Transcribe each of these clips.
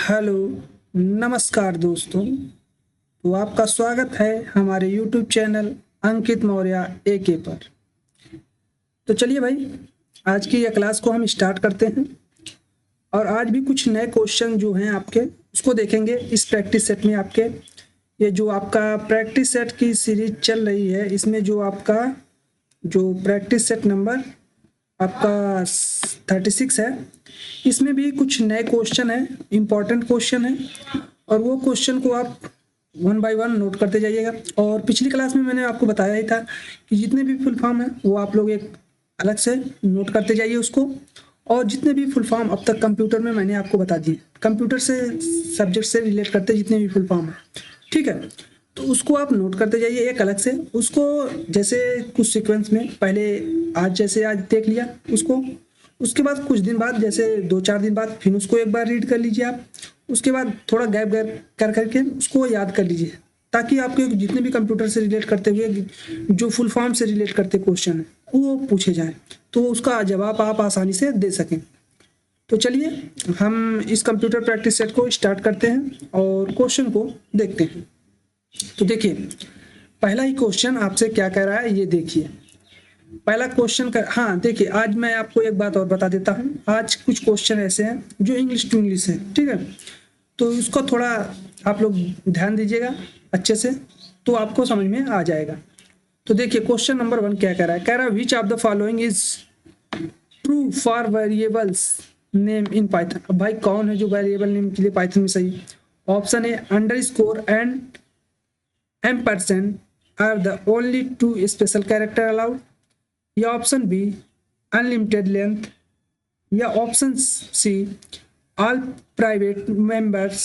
Hello, नमस्कार दोस्तों। तो आपका स्वागत है हमारे यूट्यूब चैनल अंकित मौर्य एके पर। तो चलिए भाई, आज की यह क्लास को हम स्टार्ट करते हैं और आज भी कुछ नए क्वेश्चन जो हैं आपके उसको देखेंगे इस प्रैक्टिस सेट में। आपके ये जो आपका प्रैक्टिस सेट की सीरीज चल रही है, इसमें जो आपका जो प्रैक्टिस सेट नंबर आपका 36 है, इसमें भी कुछ नए क्वेश्चन है, इम्पॉर्टेंट क्वेश्चन है और वो क्वेश्चन को आप वन बाय वन नोट करते जाइएगा। और पिछली क्लास में मैंने आपको बताया ही था कि जितने भी फुल फॉर्म है वो आप लोग एक अलग से नोट करते जाइए उसको, और जितने भी फुल फॉर्म अब तक कंप्यूटर में मैंने आपको बता दिए, कंप्यूटर से सब्जेक्ट से रिलेट करते जितने भी फुल फॉर्म है, ठीक है, तो उसको आप नोट करते जाइए एक अलग से उसको। जैसे कुछ सीक्वेंस में पहले आज देख लिया उसको, उसके बाद कुछ दिन बाद, जैसे 2-4 दिन बाद फिर उसको एक बार रीड कर लीजिए आप। उसके बाद थोड़ा गैप गैप कर करके उसको याद कर लीजिए, ताकि आपके जितने भी कंप्यूटर से रिलेट करते हुए जो फुल फॉर्म से रिलेट करते क्वेश्चन है वो पूछे जाए, तो उसका जवाब आप आसानी से दे सकें। तो चलिए हम इस कंप्यूटर प्रैक्टिस सेट को स्टार्ट करते हैं और क्वेश्चन को देखते हैं। तो देखिए, पहला ही क्वेश्चन आपसे क्या कह रहा है ये देखिए। पहला क्वेश्चन का, हाँ देखिए, आज मैं आपको एक बात और बता देता हूँ। आज कुछ क्वेश्चन ऐसे हैं जो इंग्लिश टू इंग्लिश है, ठीक है, तो उसको थोड़ा आप लोग ध्यान दीजिएगा अच्छे से, तो आपको समझ में आ जाएगा। तो देखिए क्वेश्चन नंबर 1 क्या कह रहा है। कह रहा है which of the following is true for variables name in Python. अब भाई कौन है जो वेरिएबल नेम के लिए पाइथन में सही। Option A underscore and ampersand are the only two special character allowed, या ऑप्शन बी अनलिमिटेड लेंथ, या option C all private members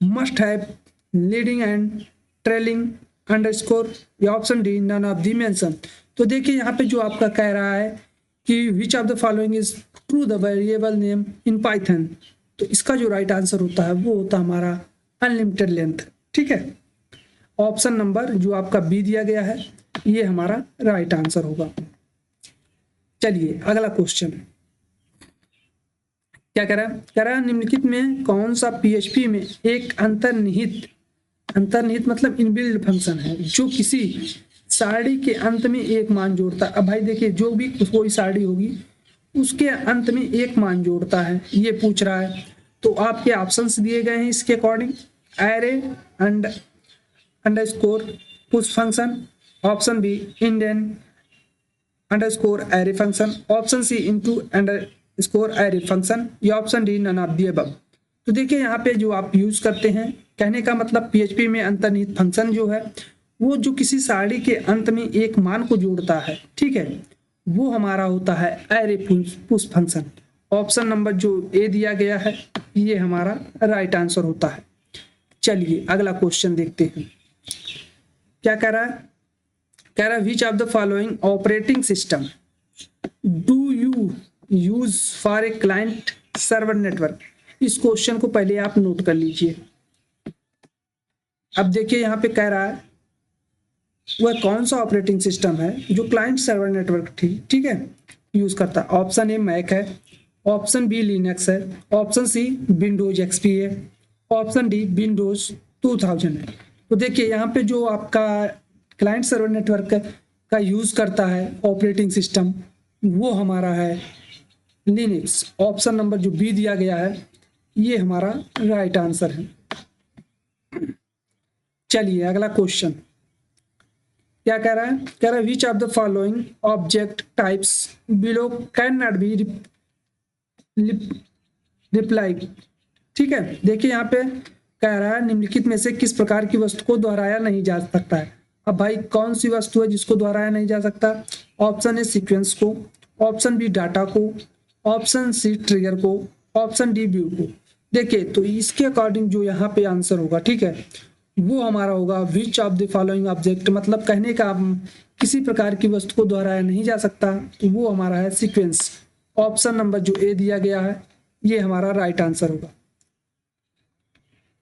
must have leading and trailing underscore, या option D none of the mention. तो देखिए यहाँ पे जो आपका कह रहा है कि विच of the following is true the variable name in Python, तो इसका जो राइट आंसर होता है वो होता है हमारा अनलिमिटेड लेंथ, ठीक है। ऑप्शन नंबर जो आपका बी दिया गया है ये हमारा राइट आंसर होगा। चलिए अगला क्वेश्चन क्या कह रहा है। कह रहा है निम्नलिखित में कौन सा पीएचपी में एक अंतर्निहित मतलब इनबिल्ड फंक्शन है जो किसी सारणी के अंत में एक मान जोड़ता है। अब भाई देखिए, जो भी कोई सारणी होगी उसके अंत में एक मान जोड़ता है, ये पूछ रहा है। तो आपके ऑप्शंस दिए गए हैं इसके according. Array underscore push function, option B Indian underscore array function, option C into underscore array function, या option D none of the above. तो देखिए यहाँ पे जो आप यूज करते हैं, कहने का मतलब पीएचपी में अंतर्निहित फंक्शन जो है वो जो किसी सारणी के अंत में एक मान को जोड़ता है, ठीक है, वो हमारा होता है array push function. Option number जो ए दिया गया है ये हमारा राइट आंसर होता है। चलिए अगला क्वेश्चन देखते हैं क्या कह रहा है। कह रहा है which of the following operating system do you use for a client server network. इस क्वेश्चन को पहले आप नोट कर लीजिए। अब देखिए यहाँ पे कह रहा है वह कौन सा ऑपरेटिंग सिस्टम है जो क्लाइंट सर्वर नेटवर्क ठीक है यूज करता है। ऑप्शन ए मैक है, ऑप्शन बी लिनक्स है, ऑप्शन सी विंडोज एक्सपी है, ऑप्शन डी विंडोज 2000 है। तो देखिए यहाँ पे जो आपका क्लाइंट सर्वर नेटवर्क का यूज करता है ऑपरेटिंग सिस्टम वो हमारा है लिनक्स। ऑप्शन नंबर जो बी दिया गया है ये हमारा राइट आंसर है। चलिए अगला क्वेश्चन क्या कह रहा है। कह रहा है which of the following object types below can not be replied, ठीक है। देखिए यहाँ पे कह रहा है निम्नलिखित में से किस प्रकार की वस्तु को दोहराया नहीं जा सकता है। अब भाई कौन सी वस्तु है जिसको दोहराया नहीं जा सकता। ऑप्शन ए सीक्वेंस को, ऑप्शन बी डाटा को, ऑप्शन सी ट्रिगर को, ऑप्शन डी व्यू को। देखिए तो इसके अकॉर्डिंग जो यहाँ पे आंसर होगा, ठीक है, वो हमारा होगा विच ऑफ द फॉलोइंग ऑब्जेक्ट, मतलब कहने का किसी प्रकार की वस्तु को दोहराया नहीं जा सकता, तो वो हमारा है सीक्वेंस। ऑप्शन नंबर जो ए दिया गया है ये हमारा राइट आंसर होगा।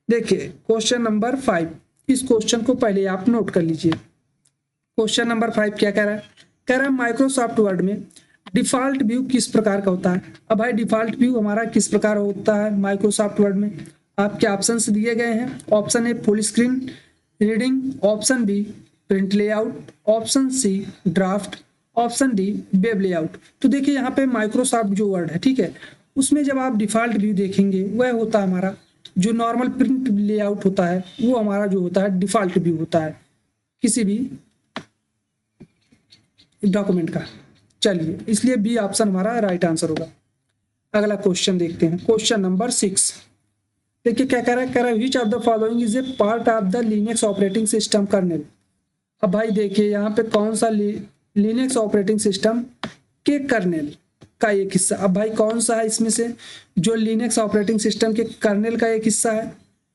देखिए क्वेश्चन नंबर 5, इस क्वेश्चन को पहले आप नोट कर लीजिए। क्वेश्चन नंबर 5 क्या कह रहा है। कह रहा है माइक्रोसॉफ्ट वर्ड में डिफॉल्ट व्यू किस प्रकार का होता है। अब भाई डिफॉल्ट व्यू हमारा किस प्रकार होता है माइक्रोसॉफ्ट वर्ड में। आपके ऑप्शंस दिए गए हैं। Option A full screen reading, option B print layout, option C draft, option D web layout. तो देखिए यहाँ पे माइक्रोसॉफ्ट जो वर्ड है, ठीक है, उसमें जब आप डिफ़ॉल्ट व्यू देखेंगे वह होता है हमारा जो नॉर्मल प्रिंट लेआउट होता है, वो हमारा जो होता है डिफ़ॉल्ट व्यू होता है किसी भी डॉक्यूमेंट का। चलिए, इसलिए बी ऑप्शन हमारा राइट आंसर होगा। अगला क्वेश्चन देखते हैं, क्वेश्चन नंबर 6। देखिए क्या कह रहा है which of the following is a part of the Linux operating system kernel. अब भाई देखिए यहाँ पे कौन सा लिनक्स ऑपरेटिंग सिस्टम के कर्नेल का एक हिस्सा। अब भाई कौन सा है इसमें से जो लिनक्स ऑपरेटिंग सिस्टम के कर्नेल का एक हिस्सा है?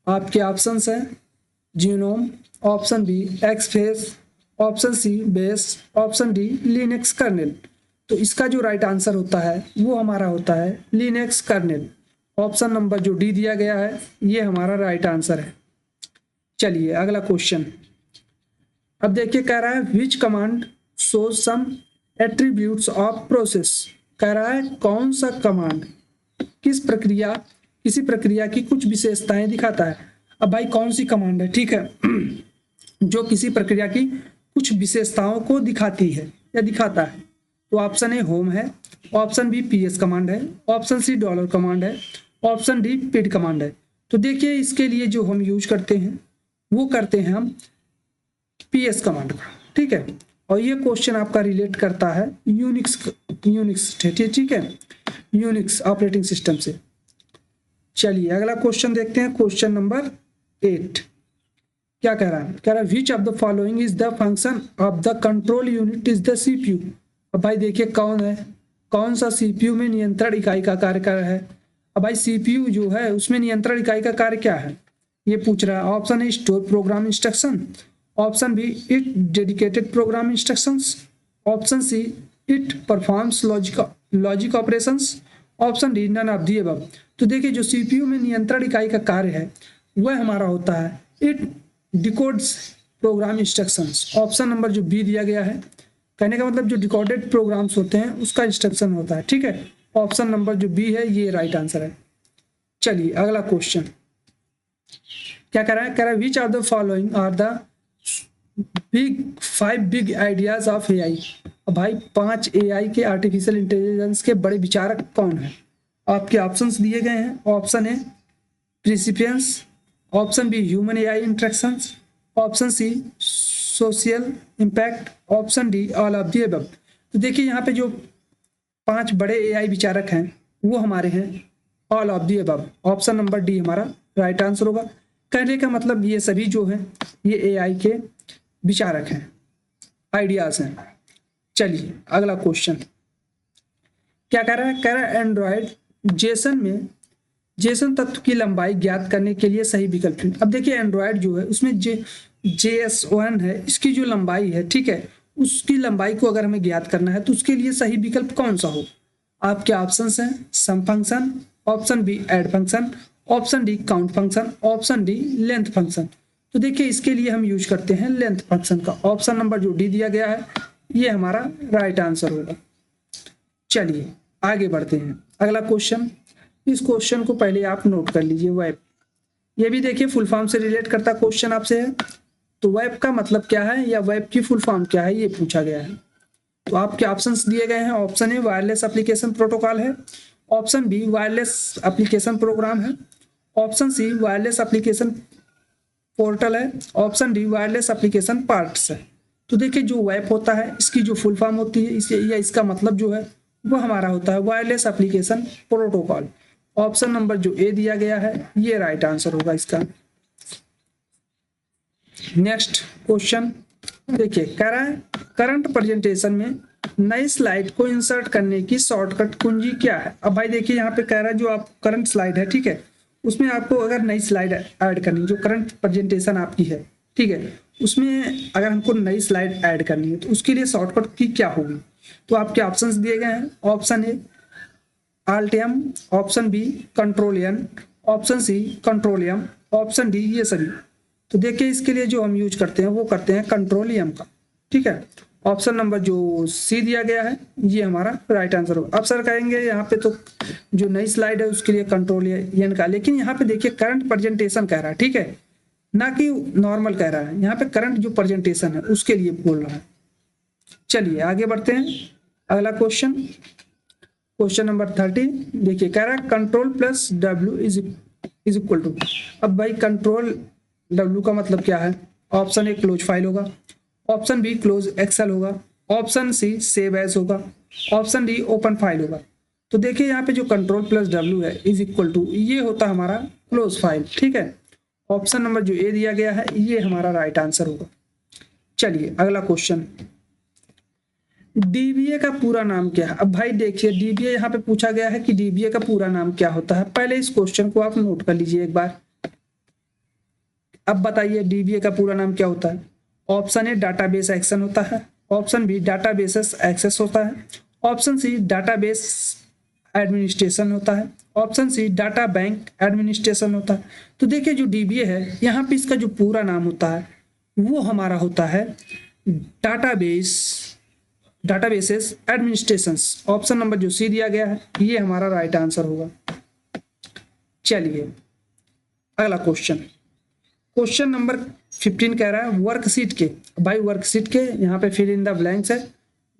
आपके ऑप्शंस हैं GNOME, option B Xfce, option C base, option D Linux kernel. तो इसका जो राइट आंसर होता है वो हमारा होता है लिनक्स कर्नेल। ऑप्शन नंबर जो डी दिया गया है ये हमारा राइट आंसर है। चलिए अगला क्वेश्चन। अब देखिए कह रहा है which command shows some attributes of process. कह रहा है कौन सा कमांड किसी प्रक्रिया की कुछ विशेषताएं दिखाता है। अब भाई कौन सी कमांड है, ठीक है, जो किसी प्रक्रिया की कुछ विशेषताओं को दिखाती है या दिखाता है? तो ऑप्शन ए होम है, ऑप्शन बी पीएस कमांड है, ऑप्शन सी डॉलर कमांड है, ऑप्शन डी पिड कमांड है। तो देखिए इसके लिए जो हम यूज करते हैं वो करते हैं हम पीएस कमांड का, ठीक है। और ये क्वेश्चन आपका रिलेट करता है यूनिक्स ठीक है, यूनिक्स ऑपरेटिंग सिस्टम से। चलिए अगला क्वेश्चन देखते हैं, क्वेश्चन नंबर 8। क्या कह रहा है? कह रहा है which of the following is the function of the control unit is the CPU. अब भाई देखिए कौन सा सीपीयू में नियंत्रण इकाई का कार्य कर रहा है। अब भाई सीपीयू जो है उसमें नियंत्रण इकाई का कार्य क्या है ये पूछ रहा है। Option A store program instruction, option B it dedicated program instructions, option C it performs logic operations, option D none of the above. तो देखिए जो सीपीयू में नियंत्रण इकाई का कार्य है वह हमारा होता है it decodes program instructions. Option number जो बी दिया गया है, कहने का मतलब जो डिकोडेड प्रोग्राम्स होते हैं उसका इंस्ट्रक्शन होता है, ठीक है। ऑप्शन नंबर जो बी है ये राइट आंसर है। चलिए अगला क्वेश्चन क्या कह रहा है? कह रहा है which of the following are the five big ideas of AI. अब भाई 5 एआई के आर्टिफिशियल इंटेलिजेंस के बड़े विचारक कौन है? आपके ऑप्शंस दिए गए हैं। Option A principles, option B human AI interactions, option C social impact, option D all of the above. तो देखिए यहाँ पे जो 5 बड़े एआई विचारक हैं वो हमारे हैं all of the above. Option number D हमारा राइट आंसर होगा। कहने का मतलब ये सभी जो हैं ये एआई के विचारक हैं, आइडियाज हैं। चलिए अगला क्वेश्चन क्या कह रहा है? कह रहा है एंड्रॉयड जेसन में जेसन तत्व की लंबाई ज्ञात करने के लिए सही विकल्प चुनें। अब देखिए एंड्रॉयड जो है उसमें JS1 है, इसकी जो लंबाई है, ठीक है, उसकी लंबाई को अगर हमें ज्ञात करना है तो उसके लिए सही विकल्प कौन सा हो? आपके ऑप्शंस हैं sum function, option B add function, option D count function, option D length function. तो देखिए इसके लिए हम यूज करते हैं लेंथ फंक्शन का। ऑप्शन नंबर जो डी दिया गया है ये हमारा राइट आंसर होगा। चलिए आगे बढ़ते हैं, अगला क्वेश्चन। इस क्वेश्चन को पहले आप नोट कर लीजिए। वेब, ये भी देखिए फुल फॉर्म से रिलेट करता क्वेश्चन आपसे है। तो वेब का मतलब क्या है या वेब की फुल फॉर्म क्या है ये पूछा गया है। तो आपके ऑप्शंस दिए गए हैं। Option A wireless application protocol है, option B wireless application program है, option C wireless application portal है, option D wireless application parts है। तो देखिए जो वेब होता है इसकी जो फुल फॉर्म होती है इसे या इसका मतलब जो है वो हमारा होता है wireless application protocol. Option number जो ए दिया गया है ये राइट आंसर होगा इसका। नेक्स्ट क्वेश्चन देखिए, कह रहा है करंट प्रेजेंटेशन में नई स्लाइड को इंसर्ट करने की शॉर्टकट कुंजी क्या है। अब भाई देखिए यहाँ पे कह रहा है जो आप करंट स्लाइड है, ठीक है, उसमें आपको अगर नई स्लाइड ऐड करनी, जो करंट प्रेजेंटेशन आपकी है, ठीक है, उसमें अगर हमको नई स्लाइड ऐड करनी है तो उसके लिए शॉर्टकट की क्या होगी। तो आपके ऑप्शंस दिए गए हैं। Option A Alt M, option B control N, option C control M, option D ये सभी। तो देखिए इसके लिए जो हम यूज करते हैं वो करते हैं कंट्रोल M का, ठीक है। ऑप्शन नंबर जो सी दिया गया है ये हमारा राइट आंसर होगा। अब सर कहेंगे यहाँ पे तो जो नई स्लाइड है उसके लिए कंट्रोल एन का, लेकिन यहाँ पे देखिए करंट प्रेजेंटेशन कह रहा है, ठीक है, ना कि नॉर्मल कह रहा है। यहाँ पे करंट जो प्रेजेंटेशन है उसके लिए बोल रहा है। चलिए आगे बढ़ते हैं, अगला क्वेश्चन, क्वेश्चन नंबर 30। देखिए कह रहा है control plus W is equal to. अब भाई कंट्रोल डब्ल्यू का मतलब क्या है? ऑप्शन ए क्लोज फाइल होगा, ऑप्शन बी क्लोज एक्सेल होगा, ऑप्शन सी सेव एज होगा, ऑप्शन डी ओपन फाइल होगा। तो देखिए यहाँ पे जो कंट्रोल प्लस डब्ल्यू है इज इक्वल टू ये होता है हमारा क्लोज फाइल, ठीक है। ऑप्शन नंबर जो ए दिया गया है ये हमारा राइट आंसर होगा। चलिए अगला क्वेश्चन, डीबीए का पूरा नाम क्या है? अब भाई देखिए डीबीए यहाँ पे पूछा गया है कि डीबीए का पूरा नाम क्या होता है। पहले इस क्वेश्चन को आप नोट कर लीजिए एक बार। अब बताइए डीबीए का पूरा नाम क्या होता है? ऑप्शन ए डाटाबेस एक्शन होता है, ऑप्शन बी डाटाबेस एक्सेस होता है, ऑप्शन सी डाटाबेस एडमिनिस्ट्रेशन होता है, option C data bank administration होता है। तो देखिए जो डीबीए है यहाँ पे इसका जो पूरा नाम होता है वो हमारा होता है डाटाबेसेस एडमिनिस्ट्रेशंस। ऑप्शन नंबर जो सी दिया गया है ये हमारा राइट आंसर होगा। चलिए अगला क्वेश्चन, क्वेश्चन नंबर 15 कह रहा है वर्कशीट के, भाई वर्कशीट के यहाँ पे फिल इन द ब्लैंक्स है,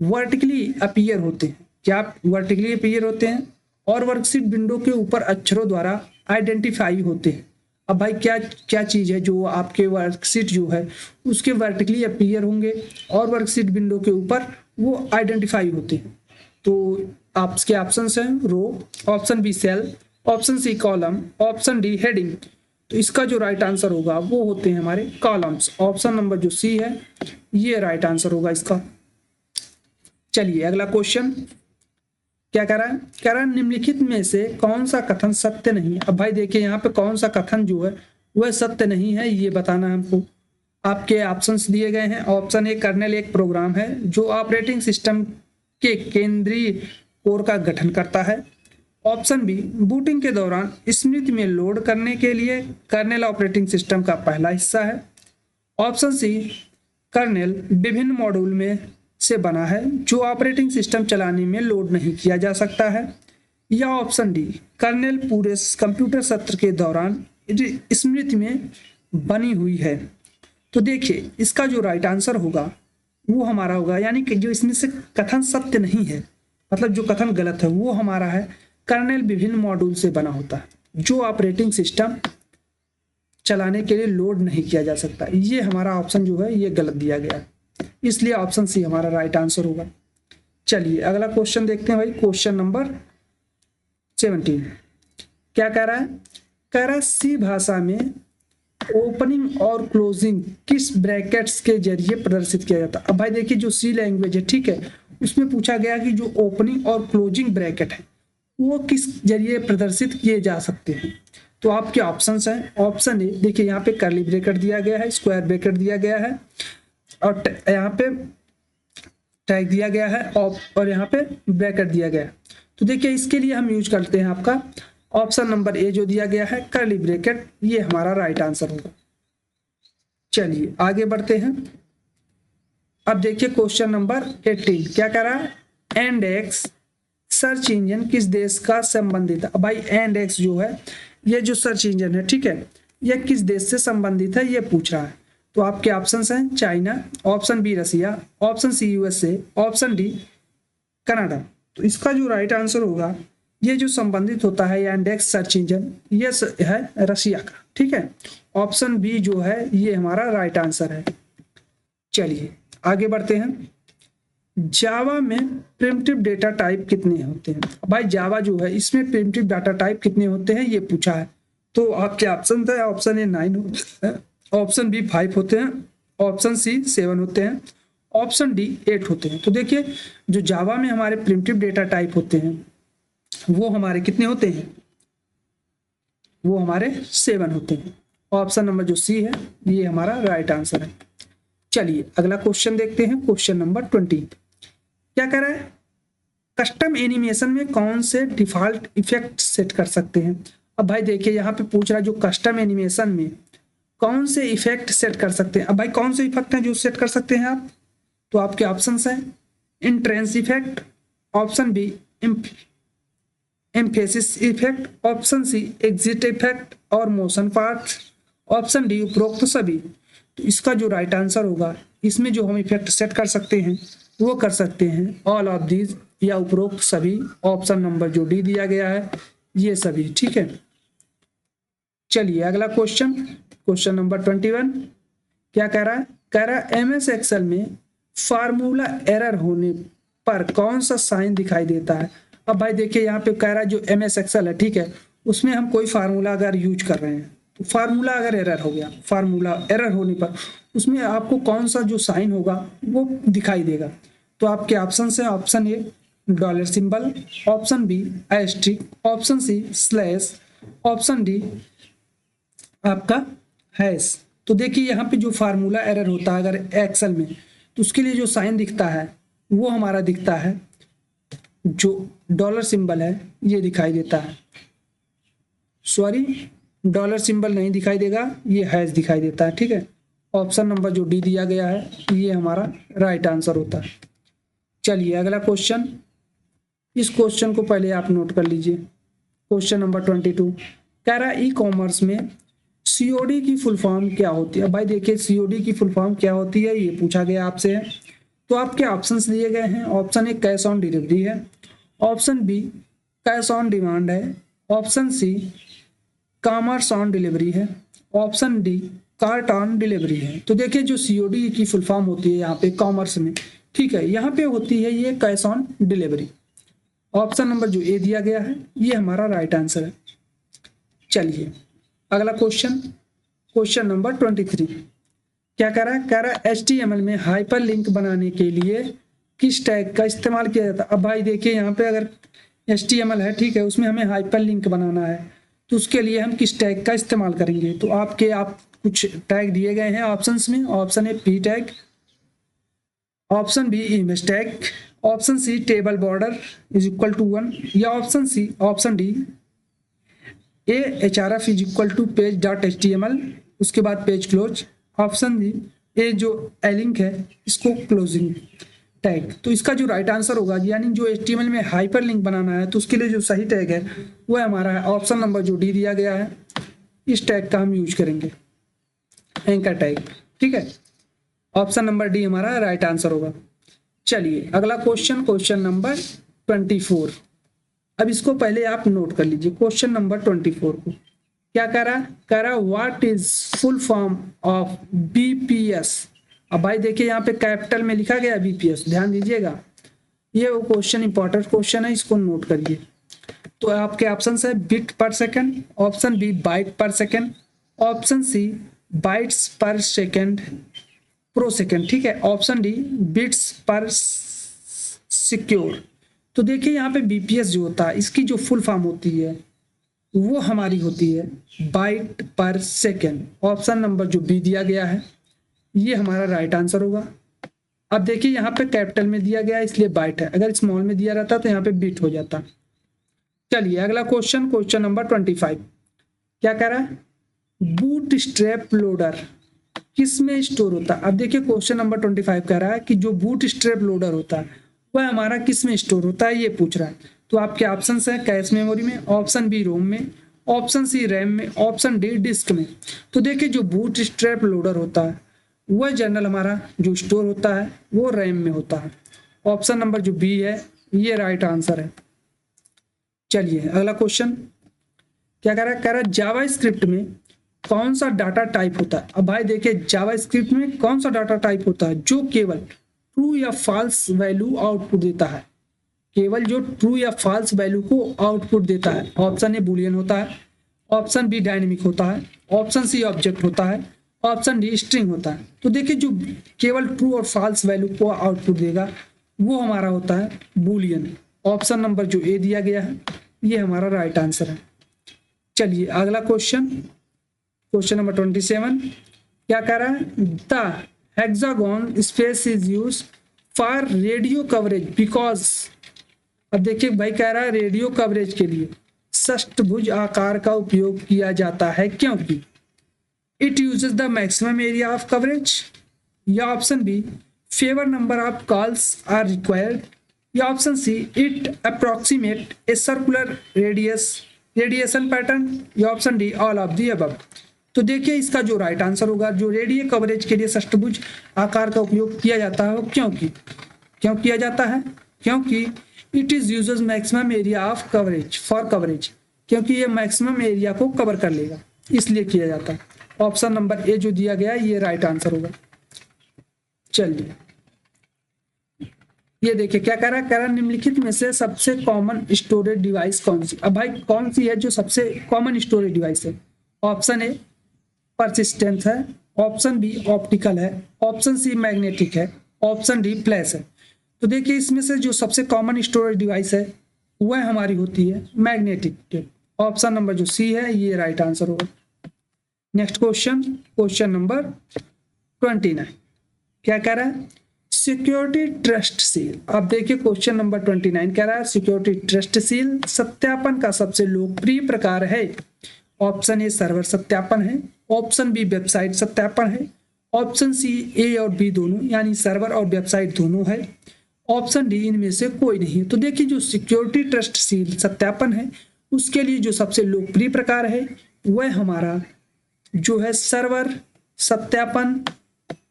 वर्टिकली अपीयर होते हैं। क्या वर्टिकली अपीयर होते हैं? और वर्कशीट विंडो के ऊपर अक्षरों द्वारा आइडेंटिफाई होते हैं। अब भाई क्या क्या चीज है जो आपके वर्कशीट जो है उसके वर्टिकली अपीयर होंगे और वर्कशीट विंडो के ऊपर वो आइडेंटिफाई होते हैं। तो आपके ऑप्शन हैं row, option B cell, option C column, option D heading. तो इसका जो राइट आंसर होगा वो होते हैं हमारे कॉलम्स। ऑप्शन नंबर जो सी है ये राइट आंसर होगा इसका। चलिए अगला क्वेश्चन क्या कह रहा है? कह रहा है निम्नलिखित में से कौन सा कथन सत्य नहीं है? अब भाई देखिए यहाँ पे कौन सा कथन जो है वह सत्य नहीं है ये बताना है हमको। आपके ऑप्शंस दिए गए हैं। ऑप्शन ए कर्नेल एक प्रोग्राम है जो ऑपरेटिंग सिस्टम के केंद्रीय कोर का गठन करता है। ऑप्शन बी बूटिंग के दौरान स्मृति में लोड करने के लिए कर्नेल ऑपरेटिंग सिस्टम का पहला हिस्सा है। ऑप्शन सी कर्नेल विभिन्न मॉड्यूल में से बना है जो ऑपरेटिंग सिस्टम चलाने में लोड नहीं किया जा सकता है। या ऑप्शन डी कर्नेल पूरे कंप्यूटर सत्र के दौरान स्मृति में बनी हुई है। तो देखिए इसका जो राइट आंसर होगा वो हमारा होगा, यानी कि जो इसमें से कथन सत्य नहीं है, मतलब जो कथन गलत है वो हमारा है कर्नेल विभिन्न मॉड्यूल से बना होता है जो ऑपरेटिंग सिस्टम चलाने के लिए लोड नहीं किया जा सकता। ये हमारा ऑप्शन जो है ये गलत दिया गया है, इसलिए ऑप्शन सी हमारा राइट आंसर होगा। चलिए अगला क्वेश्चन देखते हैं भाई, क्वेश्चन नंबर 17 क्या कह रहा है? कह रहा है सी भाषा में ओपनिंग और क्लोजिंग किस ब्रैकेट्स के जरिए प्रदर्शित किया जाता है? अब भाई देखिए जो सी लैंग्वेज है, ठीक है, उसमें पूछा गया कि जो ओपनिंग और क्लोजिंग ब्रैकेट है वो किस जरिए प्रदर्शित किए जा सकते हैं। तो आपके ऑप्शंस हैं। ऑप्शन ए देखिए यहाँ पे कर्ली ब्रैकेट दिया गया है, स्क्वायर ब्रैकेट दिया गया है और यहाँ पे टैग दिया गया है और यहाँ पे ब्रैकेट दिया गया है। तो देखिए इसके लिए हम यूज करते हैं आपका ऑप्शन नंबर ए जो दिया गया है कर्ली ब्रैकेट, ये हमारा राइट आंसर होगा। चलिए आगे बढ़ते हैं। अब देखिए क्वेश्चन नंबर 18 क्या कह रहा है? एंडेक्स सर्च इंजन किस देश का संबंधित है? अब भाई एंडेक्स जो है ये जो सर्च इंजन है, ठीक है, ये किस देश से संबंधित है ये पूछ रहा है। तो आपके ऑप्शंस हैं China, option B Russia, option C USA, option D Canada. तो इसका जो राइट आंसर होगा ये जो संबंधित होता है एंडेक्स सर्च इंजन ये है रसिया का, ठीक है। ऑप्शन बी जो है ये हमारा राइट आंसर है। चलिए आगे बढ़ते हैं। जावा में प्रिमिटिव डेटा टाइप कितने होते हैं? भाई जावा जो है इसमें प्रिमिटिव डाटा टाइप कितने होते हैं ये पूछा है। तो आपके ऑप्शन है, ऑप्शन ए 9 होते हैं, ऑप्शन बी 5 होते हैं, ऑप्शन सी 7 होते हैं, ऑप्शन डी 8 होते हैं। तो देखिए जो जावा में हमारे प्रिमिटिव डेटा टाइप होते हैं वो हमारे कितने होते हैं? वो हमारे 7 होते हैं। ऑप्शन नंबर जो सी है ये हमारा राइट आंसर है। चलिए अगला क्वेश्चन देखते हैं, क्वेश्चन नंबर 20 क्या कह रहा है? कस्टम एनिमेशन में कौन से डिफॉल्ट इफेक्ट सेट कर सकते हैं? अब भाई देखिए यहाँ पे पूछ रहा है जो कस्टम एनिमेशन में कौन से इफेक्ट सेट कर सकते हैं। अब भाई कौन से इफेक्ट हैं जो सेट कर सकते हैं आप? तो आपके ऑप्शन है entrance effect, option B emphasis effect, option C exit effect और मोशन पार्ट, ऑप्शन डी उपरोक्त सभी। तो इसका जो राइट आंसर होगा, इसमें जो हम इफेक्ट सेट कर सकते हैं वो कर सकते हैं ऑल ऑफ दीज या उपरोक्त सभी। ऑप्शन नंबर जो डी दिया गया है ये सभी, ठीक है। चलिए अगला क्वेश्चन, क्वेश्चन नंबर 21 क्या कह रहा है? कह रहा है एमएस एक्सेल में फार्मूला एरर होने पर कौन सा साइन दिखाई देता है। अब भाई देखिए यहाँ पे कह रहा है जो एमएस एक्सेल है, ठीक है, उसमें हम कोई फार्मूला अगर यूज कर रहे हैं तो फार्मूला अगर एरर हो गया, फार्मूला एरर होने पर उसमें आपको कौन सा जो साइन होगा वो दिखाई देगा। तो आपके ऑप्शन है, option A dollar symbol, option B asterisk, option C slash, option D आपका हैश। तो देखिए यहाँ पे जो फार्मूला एरर होता है अगर एक्सेल में, तो उसके लिए जो साइन दिखता है वो हमारा दिखता है, जो डॉलर सिंबल है ये दिखाई देता है, सॉरी डॉलर सिंबल नहीं दिखाई देगा, ये हैश दिखाई देता है, ठीक है। ऑप्शन नंबर जो डी दिया गया है ये हमारा राइट आंसर होता है। चलिए अगला क्वेश्चन, इस क्वेश्चन को पहले आप नोट कर लीजिए। क्वेश्चन नंबर 22 कह रहा है ई कॉमर्स में सीओडी की फुल फॉर्म क्या होती है। भाई देखिए सीओडी की फुल फॉर्म क्या होती है ये पूछा गया आपसे है। तो आपके ऑप्शंस दिए गए हैं, option A cash on delivery है, option B cash on demand है, option C commerce on delivery है, option D cart on delivery है। तो देखिए जो सीओडी की फुल फॉर्म होती है यहाँ पे कॉमर्स में, ठीक है, यहाँ पे होती है ये cash on delivery. Option number जो ए दिया गया है ये हमारा राइट आंसर है। चलिए अगला क्वेश्चन, क्वेश्चन नंबर 23 क्या कह रहा है? कह रहा है HTML में हाइपर लिंक बनाने के लिए किस टैग का इस्तेमाल किया जाता है। अब भाई देखिए यहाँ पे अगर HTML है, ठीक है, उसमें हमें हाइपर लिंक बनाना है तो उसके लिए हम किस टैग का इस्तेमाल करेंगे। तो आप कुछ टैग दिए गए हैं ऑप्शंस में, option A P tag, option B image tag, option C table border is equal to 1, या option C option D href is equal to page dot HTML, उसके बाद page close, option D A जो link है इसको closing tag. तो इसका जो right answer होगा, यानी जो HTML में हाइपर लिंक बनाना है तो उसके लिए जो सही टैग है वो हमारा है ऑप्शन नंबर जो डी दिया गया है, इस टैग का हम यूज करेंगे, एंकर टैग, ठीक है। ऑप्शन नंबर डी हमारा राइट आंसर होगा। चलिए अगला क्वेश्चन, क्वेश्चन नंबर 24। अब इसको पहले आप नोट कर लीजिए, क्वेश्चन नंबर 24 को क्या कह रहा what is full form of BPS। अब भाई देखिए यहाँ पे कैपिटल में लिखा गया BPS, ध्यान दीजिएगा, ये वो क्वेश्चन इंपॉर्टेंट क्वेश्चन है, इसको नोट करिए। तो आपके ऑप्शन है बिट पर सेकंड, ऑप्शन बी बाइट पर सेकंड, ऑप्शन सी बाइट्स पर सेकंड प्रो सेकंड, ठीक है, ऑप्शन डी बिट्स पर सिक्योर। तो देखिए यहाँ पे BPS जो होता है इसकी जो फुल फॉर्म होती है वो हमारी होती है बाइट पर सेकंड। ऑप्शन नंबर जो बी दिया गया है ये हमारा राइट आंसर होगा। अब देखिए यहाँ पे कैपिटल में दिया गया है इसलिए बाइट है, अगर स्मॉल में दिया रहता तो यहाँ पे बिट हो जाता। चलिए अगला क्वेश्चन, क्वेश्चन नंबर 25 क्या कह रहा है बूट स्ट्रैप लोडर किस में स्टोर होता है। अब देखिए क्वेश्चन नंबर 25 कह रहा है कि जो बूट स्ट्रैप लोडर होता है वह हमारा किस में स्टोर होता है ये पूछ रहा है। तो आपके ऑप्शन है कैश मेमोरी में, ऑप्शन बी रोम में, ऑप्शन सी रैम में, ऑप्शन डी डिस्क में। तो देखिए जो बूट स्ट्रैप लोडर होता है वह जनरल हमारा जो स्टोर होता है वो रैम में होता है। ऑप्शन नंबर जो बी है ये राइट आंसर है। चलिए अगला क्वेश्चन क्या कह रहा है जावा स्क्रिप्ट में कौन सा डाटा टाइप होता है। अब भाई देखिए जावा स्क्रिप्ट में कौन सा डाटा टाइप होता है जो केवल ट्रू या फॉल्स वैल्यू आउटपुट देता है, केवल जो ट्रू या फॉल्स वैल्यू को आउटपुट देता है। ऑप्शन ए बूलियन होता है, ऑप्शन बी डायनेमिक होता है, ऑप्शन सी ऑब्जेक्ट होता है, ऑप्शन डी स्ट्रिंग होता है। तो देखिए जो केवल ट्रू और फॉल्स वैल्यू को आउटपुट देगा वो हमारा होता है बूलियन। ऑप्शन नंबर जो ए दिया गया है ये हमारा राइट आंसर है। चलिए अगला क्वेश्चन, क्वेश्चन नंबर 27 क्या कह रहा है the hexagon space is use for radio coverage because. अब देखिए भाई कह रहा है रेडियो कवरेज के लिए षष्ठभुज आकार का उपयोग किया जाता है क्योंकि it uses the maximum area of coverage, या option B fewer number of calls are required, या option C it approximate a circular radiation pattern, या option D all of the above. तो देखिए इसका जो राइट आंसर होगा, जो radio coverage के लिए षष्ठभुज आकार का उपयोग किया जाता है, वो क्यों किया जाता है? क्योंकि it is uses maximum area of coverage for coverage, क्योंकि ये मैक्सिमम एरिया को कवर कर लेगा, इसलिए किया जाता है। ऑप्शन नंबर ए जो दिया गया है ये राइट आंसर होगा। चलिए ये देखिए क्या कह रहा है, निम्नलिखित में से सबसे कॉमन स्टोरेज डिवाइस कौन सी? अब भाई कौन सी है जो सबसे कॉमन स्टोरेज डिवाइस है? ऑप्शन ए परसिस्टेंस है, ऑप्शन बी ऑप्टिकल है, ऑप्शन सी मैग्नेटिक है, ऑप्शन डी फ्लैश है। तो देखिए इसमें से जो सबसे कॉमन स्टोरेज डिवाइस है वह हमारी होती है मैग्नेटिक। ऑप्शन नंबर जो सी है ये राइट आंसर होगा। नेक्स्ट क्वेश्चन नंबर 29 क्या कह रहा है? Security trust seal. अब देखिए क्वेश्चन नंबर 29 कह रहा है सिक्योरिटी ट्रस्ट सील सत्यापन का सबसे लोकप्रिय प्रकार है। ऑप्शन ए सर्वर सत्यापन है, ऑप्शन बी वेबसाइट सत्यापन है, ऑप्शन सी ए और बी दोनों यानी सर्वर और वेबसाइट दोनों है, ऑप्शन डी इनमें से कोई नहीं। तो देखिए जो सिक्योरिटी ट्रस्ट सील सत्यापन है उसके लिए जो सबसे लोकप्रिय प्रकार है वह हमारा जो है सर्वर सत्यापन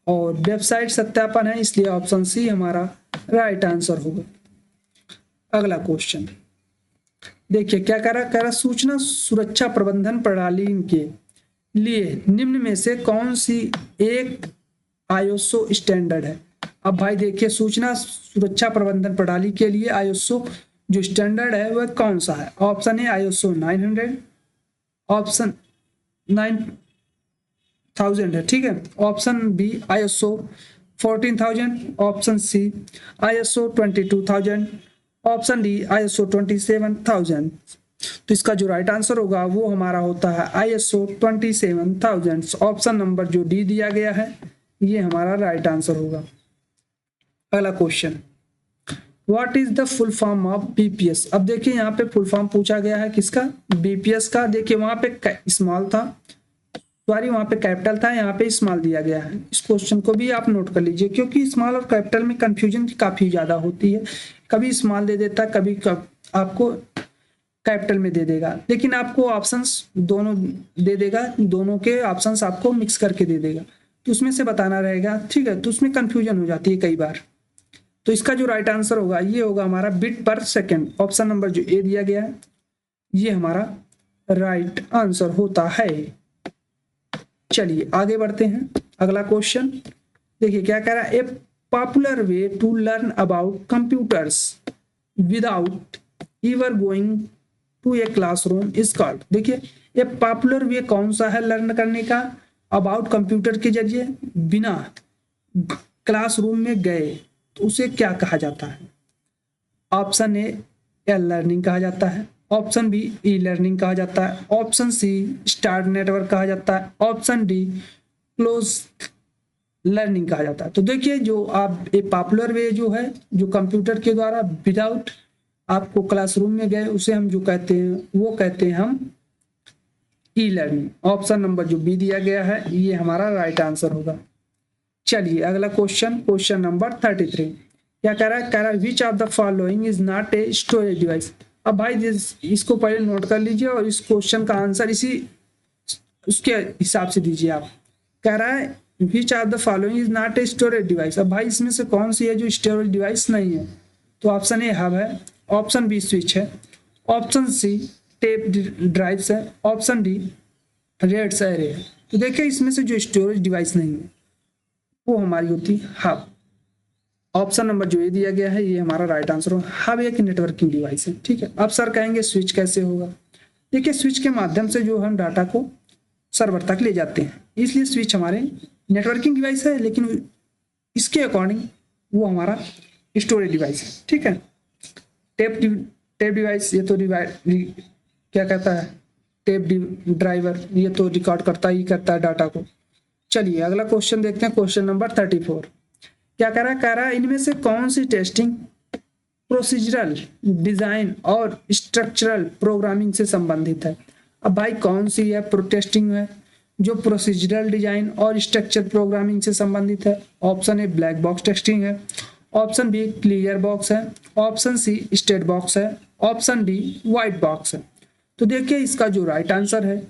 और वेबसाइट सत्यापन है, इसलिए ऑप्शन सी हमारा राइट आंसर होगा। अगला क्वेश्चन देखिए क्या कह रहा सूचना सुरक्षा प्रबंधन प्रणाली के लिए निम्न में से कौन सी एक आईएसओ स्टैंडर्ड है? अब भाई देखिए सूचना सुरक्षा प्रबंधन प्रणाली के लिए आईएसओ जो स्टैंडर्ड है वह कौन सा है? ऑप्शन ए आईएसओ 900, ऑप्शन 9000 है, ठीक है, option B ISO 14000, option C ISO 22000, option D ISO 27000। तो इसका जो राइट आंसर होगा वो हमारा होता है आईएसओ 27000। ऑप्शन नंबर जो डी दिया गया है ये हमारा राइट आंसर होगा। अगला question what is the full form of BPS? अब देखिए यहाँ पे फुल फॉर्म पूछा गया है किसका? बीपीएस का। देखिए वहां पे स्मॉल था, सॉरी वहां पे कैपिटल था, यहाँ पे स्मॉल दिया गया है। इस क्वेश्चन को भी आप नोट कर लीजिए क्योंकि स्मॉल और कैपिटल में कंफ्यूजन काफी ज्यादा होती है, कभी स्मॉल दे देता, कभी आपको कैपिटल में दे देगा, लेकिन आपको ऑप्शंस दोनों दे देगा, दोनों के ऑप्शंस आपको मिक्स करके दे देगा, तो उसमें से बताना रहेगा, ठीक है। तो उसमें कंफ्यूजन हो जाती है कई बार। तो इसका जो राइट आंसर होगा ये होगा हमारा बिट पर सेकेंड। ऑप्शन नंबर जो ए दिया गया है ये हमारा राइट आंसर होता है। चलिए आगे बढ़ते हैं। अगला क्वेश्चन देखिए क्या कह रहा है, a popular way to learn about computers without ever going to a classroom is called. देखिए ये पॉपुलर वे कौन सा है लर्न करने का अबाउट कंप्यूटर के जरिए बिना क्लासरूम में गए, तो उसे क्या कहा जाता है? ऑप्शन ए लर्निंग कहा जाता है, ऑप्शन बी ई लर्निंग कहा जाता है, ऑप्शन सी स्टार नेटवर्क कहा जाता है, ऑप्शन डी क्लोज लर्निंग कहा जाता है। तो देखिए जो आप एक पॉपुलर वे जो है जो कंप्यूटर के द्वारा विदाउट आपको क्लासरूम में गए उसे हम जो कहते हैं वो कहते हैं हम ई लर्निंग। ऑप्शन नंबर जो बी दिया गया है ये हमारा राइट आंसर होगा। चलिए अगला क्वेश्चन नंबर 33 क्या कह रहा है which of the following is not a storage device. अब भाई इसको पहले नोट कर लीजिए और इस क्वेश्चन का आंसर उसके हिसाब से दीजिए आप। कह रहा है which of the following is not a storage device. अब भाई इसमें से कौन सी है जो स्टोरेज डिवाइस नहीं है? तो ऑप्शन ए हब है, ऑप्शन बी स्विच है, ऑप्शन सी टेप ड्राइव्स है, ऑप्शन डी रेड्स एरे है। तो देखिए इसमें से जो स्टोरेज डिवाइस नहीं है वो हमारी होती हब। ऑप्शन नंबर जो ये दिया गया है ये हमारा राइट आंसर होगा। हब एक नेटवर्किंग डिवाइस है, ठीक है। अब सर कहेंगे स्विच कैसे होगा? देखिए स्विच के माध्यम से जो हम डाटा को सर्वर तक ले जाते हैं, इसलिए स्विच हमारे नेटवर्किंग डिवाइस है, लेकिन इसके अकॉर्डिंग वो हमारा स्टोरेज डिवाइस है, ठीक है। टेप डिवाइस ये तो क्या कहता है टेप ड्राइवर, ये तो रिकॉर्ड करता है डाटा को। चलिए अगला क्वेश्चन देखते हैं, क्वेश्चन नंबर 34 क्या कह रहा है इनमें से कौन सी टेस्टिंग प्रोसीजरल डिजाइन और स्ट्रक्चरल प्रोग्रामिंग से संबंधित है? अब भाई कौन सी है टेस्टिंग है जो प्रोसीजरल डिजाइन और स्ट्रक्चर प्रोग्रामिंग से संबंधित है। ऑप्शन ए ब्लैक बॉक्स टेस्टिंग है। ऑप्शन बी क्लियर बॉक्स है। ऑप्शन सी स्टेट बॉक्स है। ऑप्शन डी व्हाइट बॉक्स है। तो देखिए इसका जो राइट आंसर है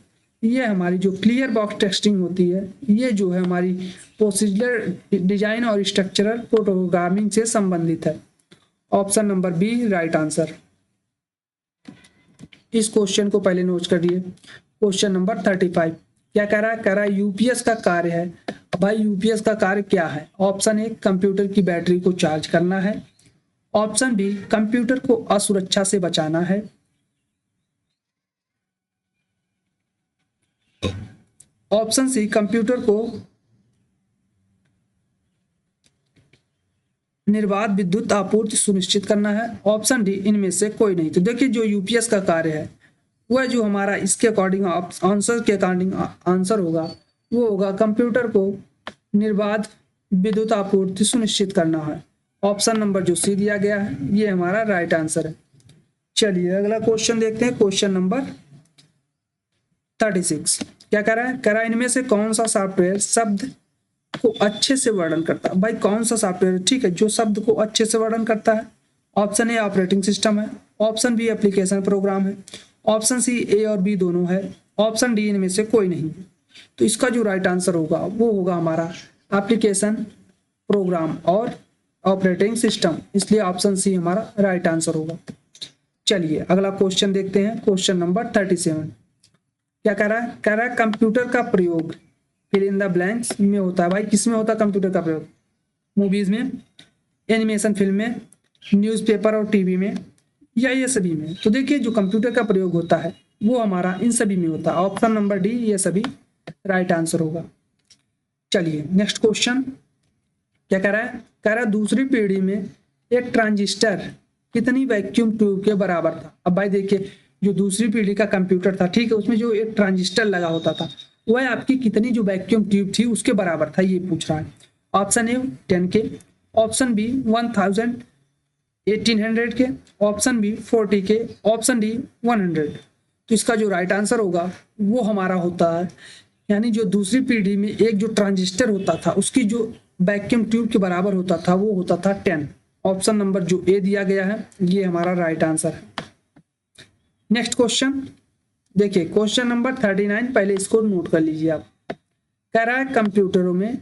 ये हमारी जो क्लियर बॉक्स टेस्टिंग होती है, ये जो है हमारी प्रोसीजरल डिजाइन और स्ट्रक्चरल प्रोग्रामिंग से संबंधित है। Option number B right answer. इस क्वेश्चन को पहले नोट कर लिए। क्वेश्चन नंबर 35 क्या कह रहा है? कह रहा है यूपीएस का कार्य है। भाई यूपीएस का कार्य क्या है? ऑप्शन ए कंप्यूटर की बैटरी को चार्ज करना है। ऑप्शन बी कंप्यूटर को असुरक्षा से बचाना है। ऑप्शन सी कंप्यूटर को निर्बाध विद्युत आपूर्ति सुनिश्चित करना है। ऑप्शन डी इनमें से कोई नहीं। तो देखिए जो यूपीएस का कार्य है वह जो हमारा इसके अकॉर्डिंग आंसर के अकॉर्डिंग आंसर होगा वो होगा कंप्यूटर को निर्बाध विद्युत आपूर्ति सुनिश्चित करना है। ऑप्शन नंबर जो सी दिया गया है ये हमारा राइट आंसर है। चलिए अगला क्वेश्चन देखते हैं। क्वेश्चन नंबर 36 क्या कह रहा है? कह रहा है इनमें से कौन सा सॉफ्टवेयर शब्द को अच्छे से वर्णन करता है। भाई कौन सा सॉफ्टवेयर ठीक है जो शब्द को अच्छे से वर्णन करता है? ऑप्शन ए ऑपरेटिंग सिस्टम है। ऑप्शन बी एप्लीकेशन प्रोग्राम है। ऑप्शन सी ए और बी दोनों है। ऑप्शन डी इनमें से कोई नहीं। तो इसका जो राइट आंसर होगा वो होगा हमारा एप्लीकेशन प्रोग्राम और ऑपरेटिंग सिस्टम, इसलिए ऑप्शन सी हमारा राइट आंसर होगा। चलिए अगला क्वेश्चन देखते हैं। क्वेश्चन नंबर 37 क्या कह रहा है? कह रहा है कंप्यूटर का प्रयोग फिल इन द ब्लैंक्स में होता है। भाई किस में होता है कंप्यूटर का प्रयोग? मूवीज में, एनिमेशन फिल्म में, न्यूज़पेपर और टीवी में, या ये सभी में? तो देखिए जो कंप्यूटर का प्रयोग होता है वो हमारा इन सभी में होता है। ऑप्शन नंबर डी ये सभी राइट आंसर होगा। चलिए नेक्स्ट क्वेश्चन क्या कह रहा है? कह रहा है दूसरी पीढ़ी में एक ट्रांजिस्टर कितनी वैक्यूम ट्यूब के बराबर था। अब भाई देखिए जो दूसरी पीढ़ी का कंप्यूटर था ठीक है उसमें जो एक ट्रांजिस्टर लगा होता था वह आपकी कितनी जो वैक्यूम ट्यूब थी उसके बराबर था, ये पूछ रहा है। ऑप्शन ए 10 के, ऑप्शन बी 1000 1800 के, ऑप्शन बी 40 के, ऑप्शन डी 100। तो इसका जो राइट आंसर होगा वो हमारा होता है, यानी जो दूसरी पीढ़ी में एक जो ट्रांजिस्टर होता था उसकी जो वैक्यूम ट्यूब के बराबर होता था वो होता था 10। ऑप्शन नंबर जो ए दिया गया है ये हमारा राइट आंसर है। नेक्स्ट क्वेश्चन देखिए क्वेश्चन नंबर 39, पहले इसको नोट कर लीजिए आप। कह रहा है कंप्यूटरों में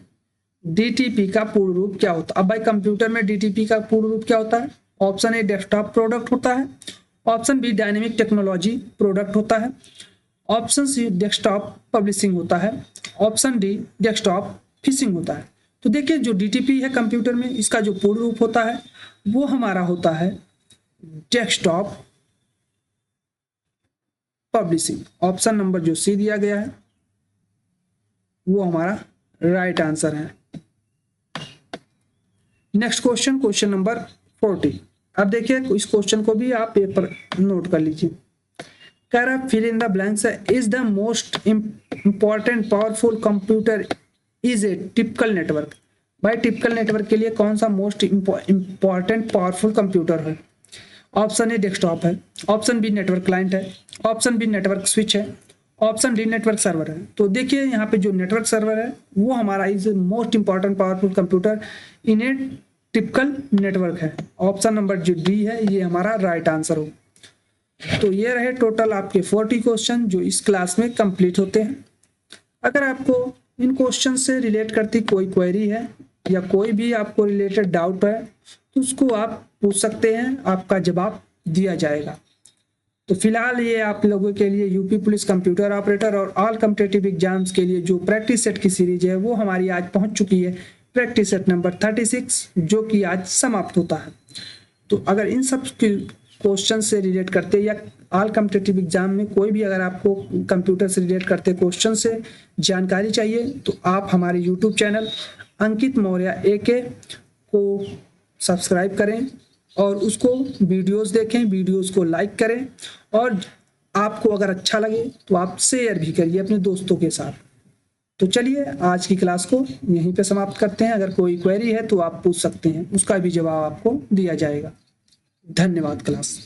डीटीपी का पूर्ण रूप क्या होता है। अब भाई कंप्यूटर में डीटीपी का पूर्ण रूप क्या होता है? ऑप्शन ए डेस्कटॉप प्रोडक्ट होता है। Option B dynamic technology product होता है। ऑप्शन सी डेस्कटॉप पब्लिशिंग होता है। ऑप्शन डी डेस्कटॉप फिशिंग होता है। तो देखिए जो डीटीपी है कंप्यूटर में इसका जो पूर्ण रूप होता है वो हमारा होता है डेस्कटॉप पब्लिशिंग। ऑप्शन नंबर जो सी दिया गया है वो हमारा राइट आंसर है। Next question question number 40। अब देखिए इस क्वेश्चन को भी आप पेपर नोट कर लीजिए। कह रहा fill in the blanks is the most important powerful computer is a typical network. भाई टिपिकल नेटवर्क के लिए कौन सा मोस्ट इंपॉर्टेंट पावरफुल कंप्यूटर है? ऑप्शन ए डेस्कटॉप है। ऑप्शन बी नेटवर्क क्लाइंट है। ऑप्शन बी नेटवर्क स्विच है। Option D network server है। तो देखिए यहाँ पे जो नेटवर्क सर्वर है वो हमारा is most important powerful computer in A typical network है। ऑप्शन नंबर जो डी है ये हमारा राइट आंसर हो। तो ये रहे टोटल आपके 40 क्वेश्चन जो इस क्लास में कंप्लीट होते हैं। अगर आपको इन क्वेश्चन से रिलेट करती कोई क्वेरी है या कोई भी आपको रिलेटेड डाउट है तो उसको आप पूछ सकते हैं, आपका जवाब दिया जाएगा। तो फिलहाल ये आप लोगों के लिए यूपी पुलिस कंप्यूटर ऑपरेटर और ऑल कॉम्पिटिटिव एग्जाम्स के लिए जो प्रैक्टिस सेट की सीरीज है वो हमारी आज पहुंच चुकी है प्रैक्टिस सेट नंबर 36 जो कि आज समाप्त होता है। तो अगर इन सब क्वेश्चन से रिलेट करते या ऑल कॉम्पिटिटिव एग्जाम में कोई भी अगर आपको कंप्यूटर से रिलेट करते क्वेश्चन से जानकारी चाहिए तो आप हमारे यूट्यूब चैनल अंकित मौर्य AK को सब्सक्राइब करें और उसको वीडियोस देखें, वीडियोस को लाइक करें और आपको अगर अच्छा लगे तो आप शेयर भी करिए अपने दोस्तों के साथ। तो चलिए आज की क्लास को यहीं पे समाप्त करते हैं। अगर कोई क्वेरी है तो आप पूछ सकते हैं, उसका भी जवाब आपको दिया जाएगा। धन्यवाद क्लास।